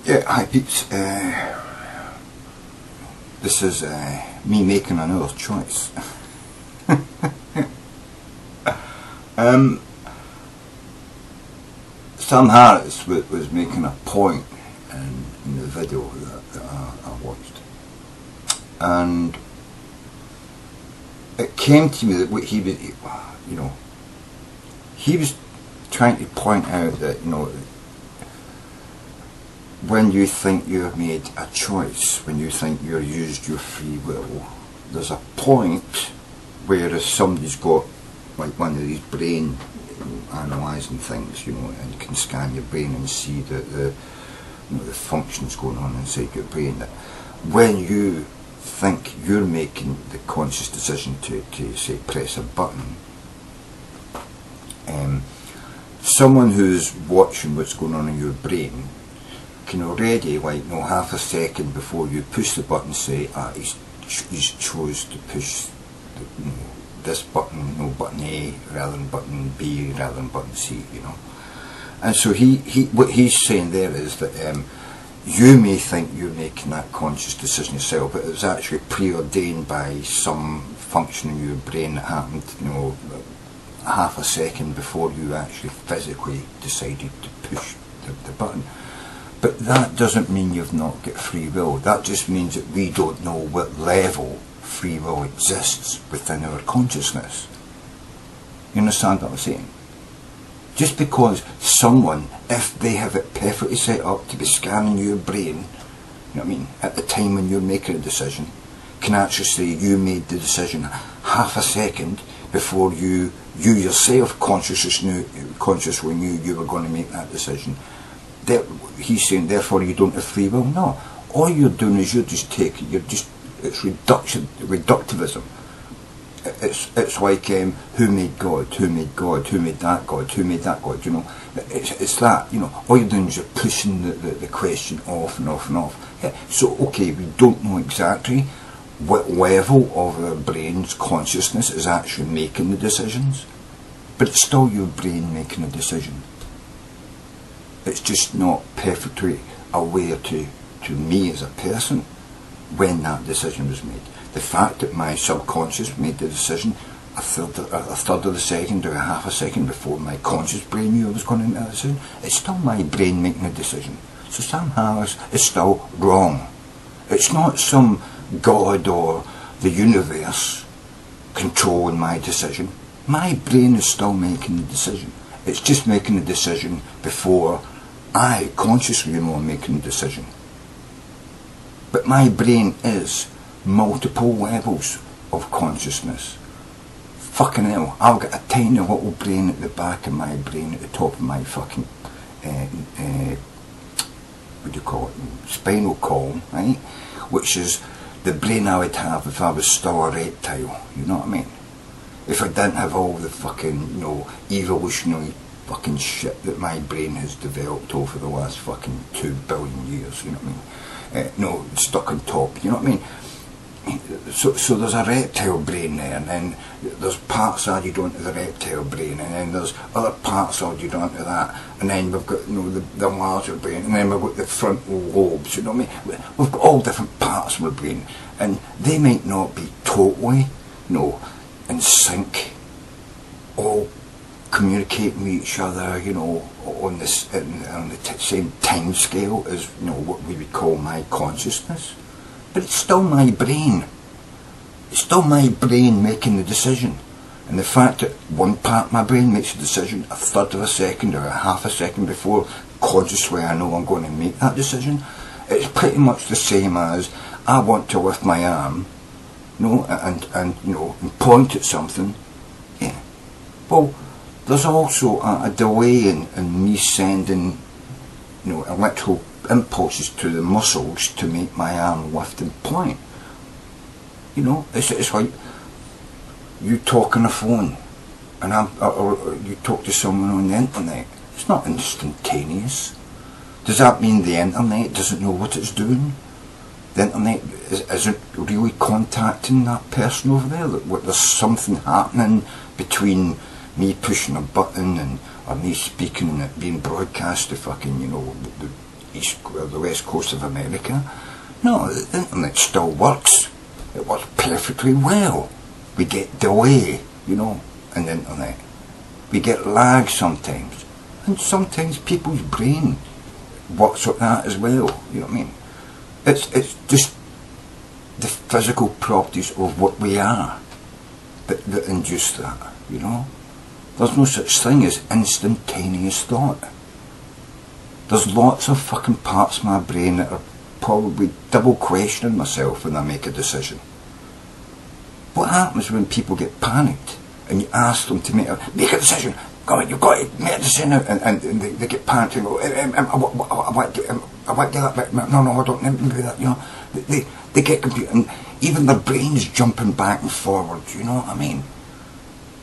Yeah, hi peeps. This is me making another choice. Sam Harris was making a point in the video that I watched, and it came to me that what he was, he was trying to point out that, when you think you have made a choice, when you think you've used your free will, there's a point where if somebody's got like one of these brain analysing things, and can scan your brain and see the functions going on inside your brain, that when you think you're making the conscious decision to say press a button, someone who's watching what's going on in your brain can already, half a second before you push the button, say, he's chose to push this button, button A rather than button B rather than button C, And so what he's saying there is that you may think you're making that conscious decision yourself, but it was actually preordained by some function in your brain that happened, half a second before you actually physically decided to push the button. But that doesn't mean you've not got free will. That just means that we don't know what level free will exists within our consciousness. You understand what I'm saying? Just because someone, if they have it perfectly set up to be scanning your brain, at the time when you're making a decision, can actually say you made the decision half a second before you yourself consciously knew you were going to make that decision. He's saying therefore you don't have free will. No, all you're doing is it's reductivism. It's like who made God, who made God, who made that God, who made that God, it's that, all you're doing is you're pushing the question off and off and off. Yeah. So okay, we don't know exactly what level of our brain's consciousness is actually making the decisions, but it's still your brain making a decision. It's just not perfectly aware to me as a person when that decision was made. The fact that my subconscious made the decision a third of a second or a half a second before my conscious brain knew I was going to make that decision, it's still my brain making a decision. So Sam Harris is still wrong. It's not some God or the universe controlling my decision. My brain is still making the decision. It's just making the decision before I consciously am making the decision. But my brain is multiple levels of consciousness. Fucking hell, I've got a tiny little brain at the back of my brain, at the top of my fucking spinal column, right? Which is the brain I would have if I was still a reptile, you know what I mean? If I didn't have all the fucking, evolutionary fucking shit that my brain has developed over the last fucking 2 billion years, you know what I mean? Stuck on top, you know what I mean? So there's a reptile brain there, and then there's parts added onto the reptile brain, and then there's other parts added onto that, and then we've got the larger brain, and then we've got the frontal lobes, you know what I mean? We've got all different parts of the brain, and they might not be totally, in sync, all communicating with each other, on the same time scale as what we would call my consciousness. But it's still my brain. It's still my brain making the decision. And the fact that one part of my brain makes a decision a third of a second or a half a second before consciously I know I'm going to make that decision, it's pretty much the same as I want to lift my arm, and point at something. Yeah. Well, there's also a delay in me sending, electrical impulses to the muscles to make my arm lift and point. It's like you talk on the phone, and or you talk to someone on the internet. It's not instantaneous. Does that mean the internet doesn't know what it's doing? The internet isn't really contacting that person over there. There's something happening between me pushing a button or me speaking and it being broadcast to fucking, the the west coast of America. No, the internet still works. It works perfectly well. We get delay, in the internet. We get lag sometimes. And sometimes people's brain works like that as well, you know what I mean? It's just the physical properties of what we are that induce that, There's no such thing as instantaneous thought. There's lots of fucking parts of my brain that are probably double questioning myself when I make a decision. What happens when people get panicked and you ask them to make a decision? Come on, you've got to make a decision now, and they get panicked and go, I want to do that, no, I don't do that, They get confused, and even their brain's jumping back and forward, you know what I mean?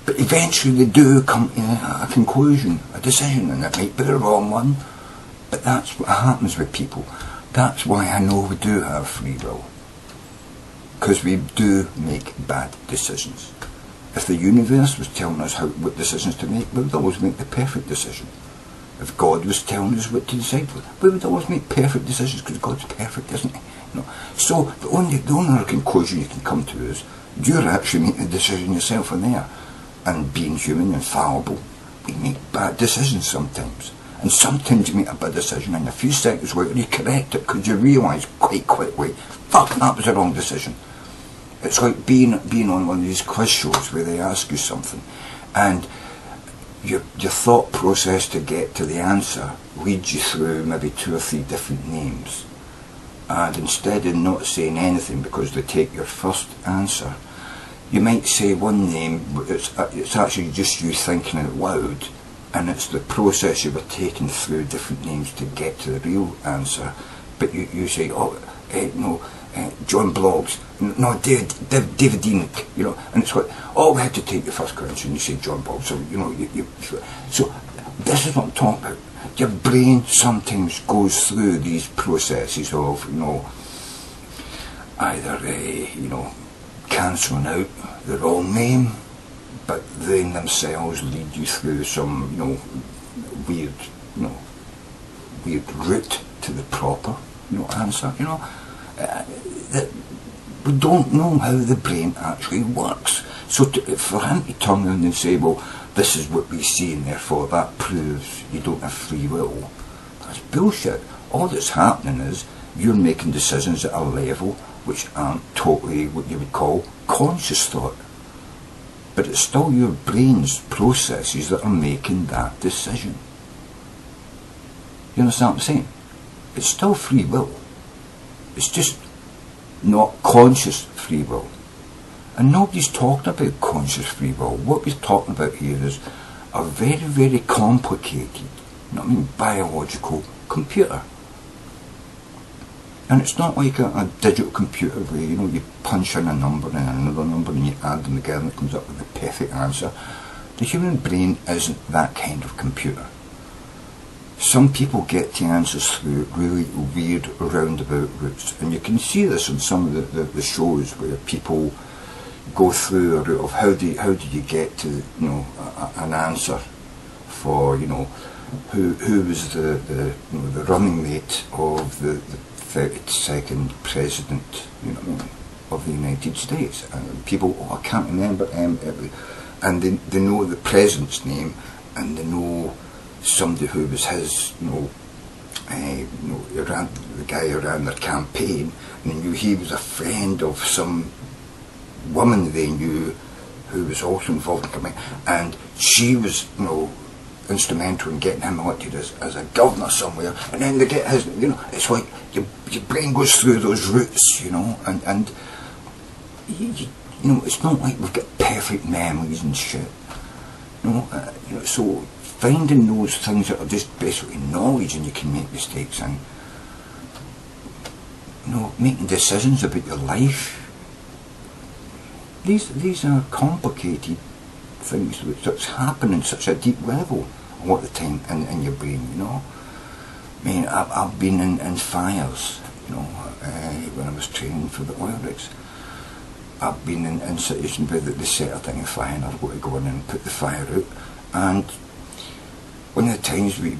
But eventually they do come to a conclusion, a decision, and it might be the wrong one, but that's what happens with people. That's why I know we do have free will, because we do make bad decisions. If the universe was telling us what decisions to make, we would always make the perfect decision. If God was telling us what to decide, we would always make perfect decisions, because God's perfect, isn't he? So the only other conclusion you can come to is you're actually making the decision yourself in there. And being human and fallible, we make bad decisions sometimes. And sometimes you make a bad decision and a few seconds later you correct it because you realise quite quickly, fuck, that was the wrong decision. It's like being on one of these quiz shows where they ask you something and your thought process to get to the answer leads you through maybe 2 or 3 different names. And instead of not saying anything because they take your first answer, you might say one name, but it's actually just you thinking out loud, and it's the process you were taking through different names to get to the real answer. But you say, John Bloggs, no, David Enoch, and it's like, we had to take the first question, and you say John Bloggs, so, so this is what I'm talking about. Your brain sometimes goes through these processes of, either, cancelling out the wrong name, but they themselves lead you through some, weird route to the proper, answer. That we don't know how the brain actually works. So for him to turn around and say, well, this is what we see, and therefore that proves you don't have free will, that's bullshit. All that's happening is you're making decisions at a level which aren't totally what you would call conscious thought. But it's still your brain's processes that are making that decision. You understand what I'm saying? It's still free will. It's just not conscious free will. And nobody's talking about conscious free will. What we're talking about here is a very, very complicated, biological computer. And it's not like a digital computer where, you punch in a number and another number and you add them together and it comes up with the perfect answer. The human brain isn't that kind of computer. Some people get to answers through really weird roundabout routes. And you can see this on some of the shows where people go through a route of how do you get to, an answer for, who was the running mate of the 32nd president, of the United States. And people, I can't remember, and they know the president's name, and they know somebody who was his, the guy who ran their campaign, and they knew he was a friend of some woman they knew who was also involved in campaign, and she was, instrumental in getting him elected as a governor somewhere, and then they get his, it's like your brain goes through those routes, and it's not like we've got perfect memories and shit, so finding those things that are just basically knowledge and you can make mistakes in, making decisions about your life, these are complicated things that's happening at such a deep level a lot of the time in your brain, I've been in fires, when I was training for the oil rigs. I've been in situations where they set a thing on fire and I've got to go in and put the fire out. And one of the times we